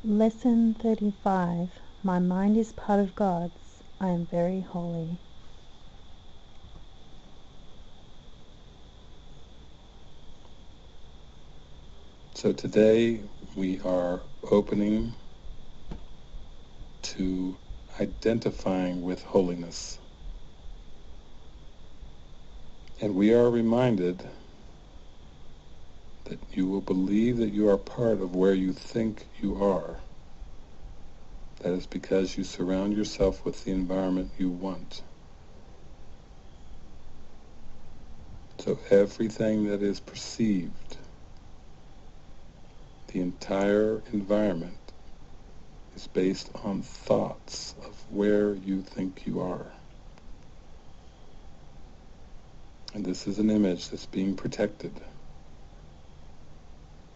Lesson 35. My mind is part of God's. I am very holy. So today we are opening to identifying with holiness. And we are reminded that you will believe that you are part of where you think you are. That is because you surround yourself with the environment you want. So everything that is perceived, the entire environment, is based on thoughts of where you think you are. And this is an image that's being protected.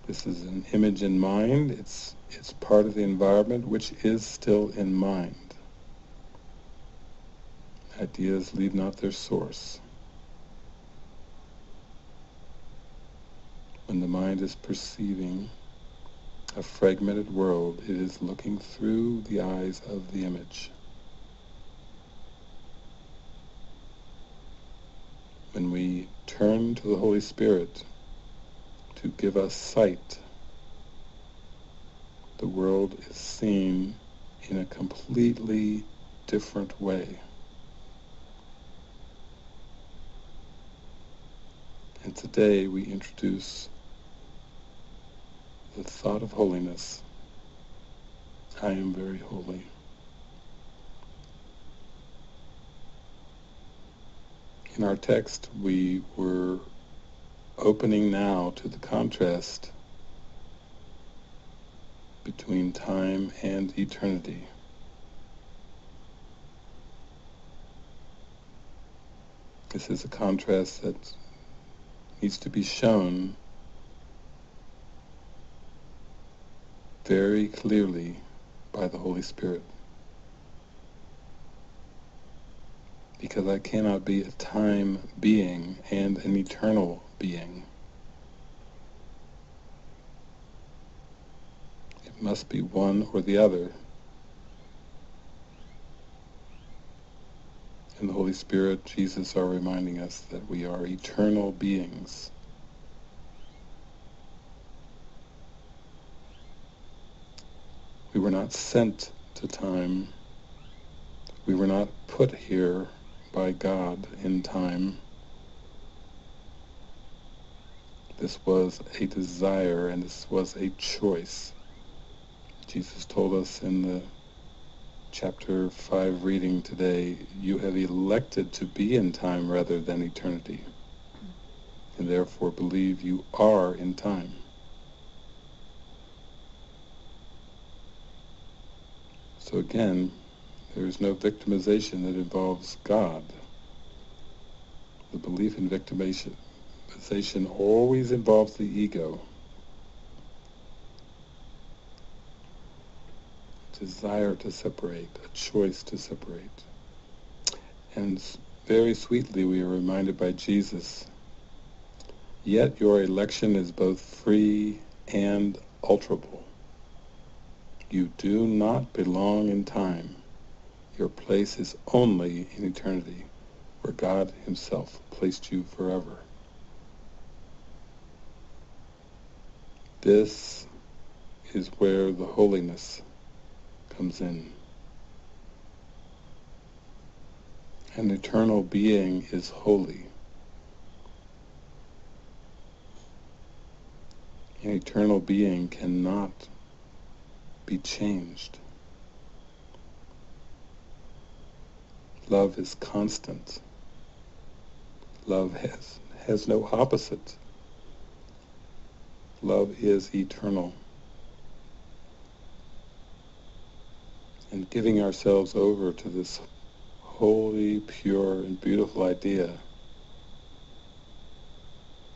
This is an image in mind. It's part of the environment which is still in mind. Ideas leave not their source. When the mind is perceiving a fragmented world, it is looking through the eyes of the image. When we turn to the Holy Spirit to give us sight, the world is seen in a completely different way. And today we introduce the thought of holiness. I am very holy. In our text, we were opening now to the contrast between time and eternity. This is a contrast that needs to be shown very clearly by the Holy Spirit. Because I cannot be a time being and an eternal being. It must be one or the other. And the Holy Spirit, Jesus, are reminding us that we are eternal beings. We were not sent to time. We were not put here by God in time. This was a desire and this was a choice. Jesus told us in the chapter 5 reading today, you have elected to be in time rather than eternity, and therefore believe you are in time. So again, there is no victimization that involves God. The belief in victimization always involves the ego. Desire to separate, a choice to separate. And very sweetly we are reminded by Jesus, yet your election is both free and alterable. You do not belong in time. Your place is only in eternity, where God himself placed you forever. This is where the holiness comes in. An eternal being is holy. An eternal being cannot be changed. Love is constant. Love has no opposite. Love is eternal. And giving ourselves over to this holy, pure, and beautiful idea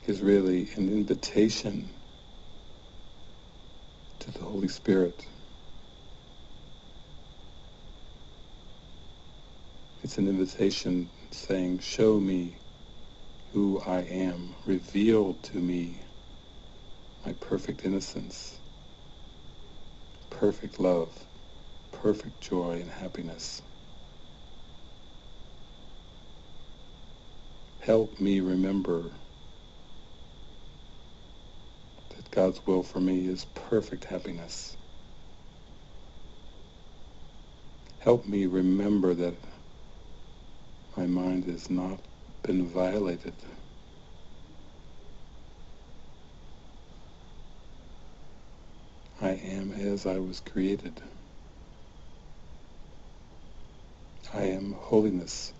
is really an invitation to the Holy Spirit. It's an invitation saying, show me who I am, reveal to me my perfect innocence. perfect love, perfect joy and happiness. Help me remember that God's will for me is perfect happiness. Help me remember that my mind has not been violated. I am as I was created. I am holiness.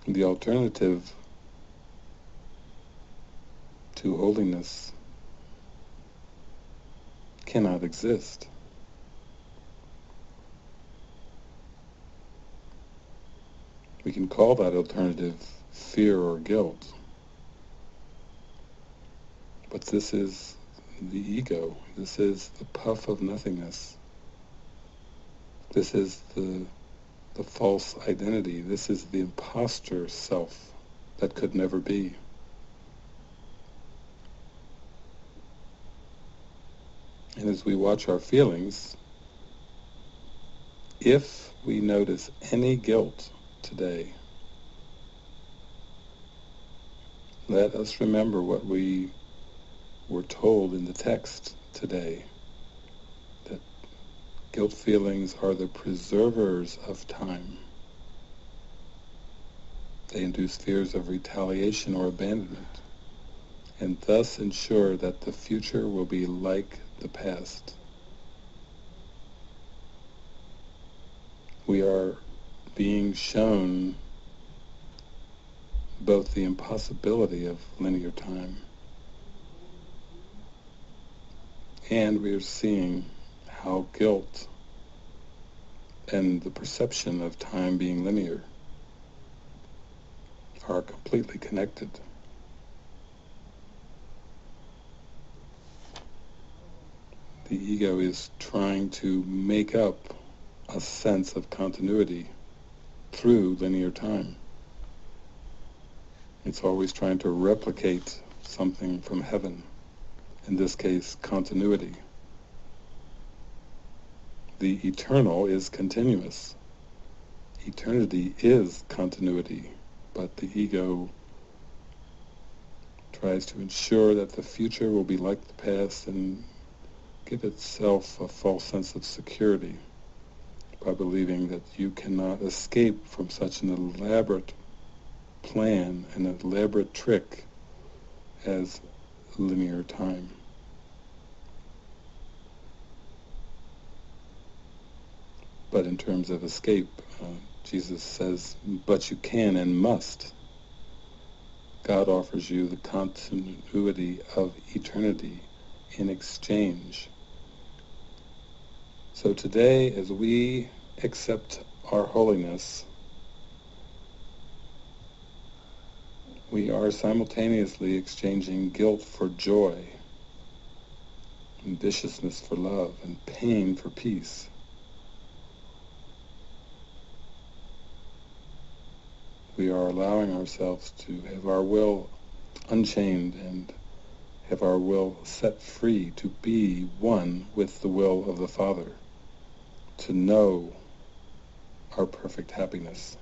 The alternative to holiness cannot exist. We can call that alternative fear or guilt, but this is the ego. This is the puff of nothingness. This is the false identity. This is the imposter self that could never be. And as we watch our feelings, if we notice any guilt today, let us remember what we were told in the text today, that guilt feelings are the preservers of time. They induce fears of retaliation or abandonment, and thus ensure that the future will be like the past. We are being shown both the impossibility of linear time, and we are seeing how guilt and the perception of time being linear are completely connected. The ego is trying to make up a sense of continuity through linear time. It's always trying to replicate something from heaven, in this case, continuity. The eternal is continuous. Eternity is continuity, but the ego tries to ensure that the future will be like the past and give itself a false sense of security by believing that you cannot escape from such an elaborate plan, an elaborate trick as linear time. But in terms of escape, Jesus says, but you can and must. God offers you the continuity of eternity in exchange. So today, as we accept our holiness, we are simultaneously exchanging guilt for joy, and viciousness for love, and pain for peace. We are allowing ourselves to have our will unchained and have our will set free to be one with the will of the Father, to know our perfect happiness.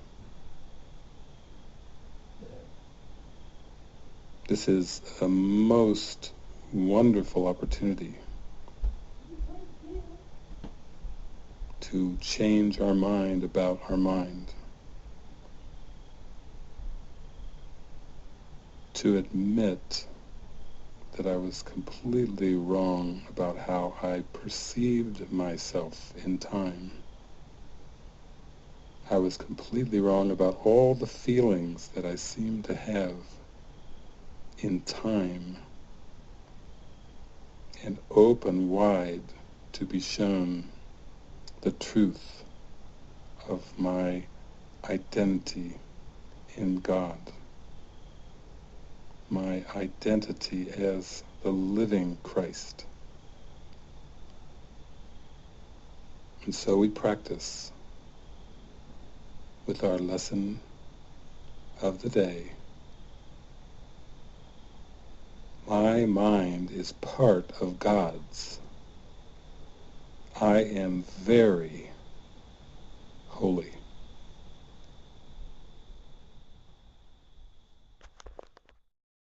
This is a most wonderful opportunity to change our mind about our mind, to admit that I was completely wrong about how I perceived myself in time. I was completely wrong about all the feelings that I seem to have in time, and open wide to be shown the truth of my identity in God, my identity as the living Christ. And so we practice with our lesson of the day My mind is part of God's. I am very holy.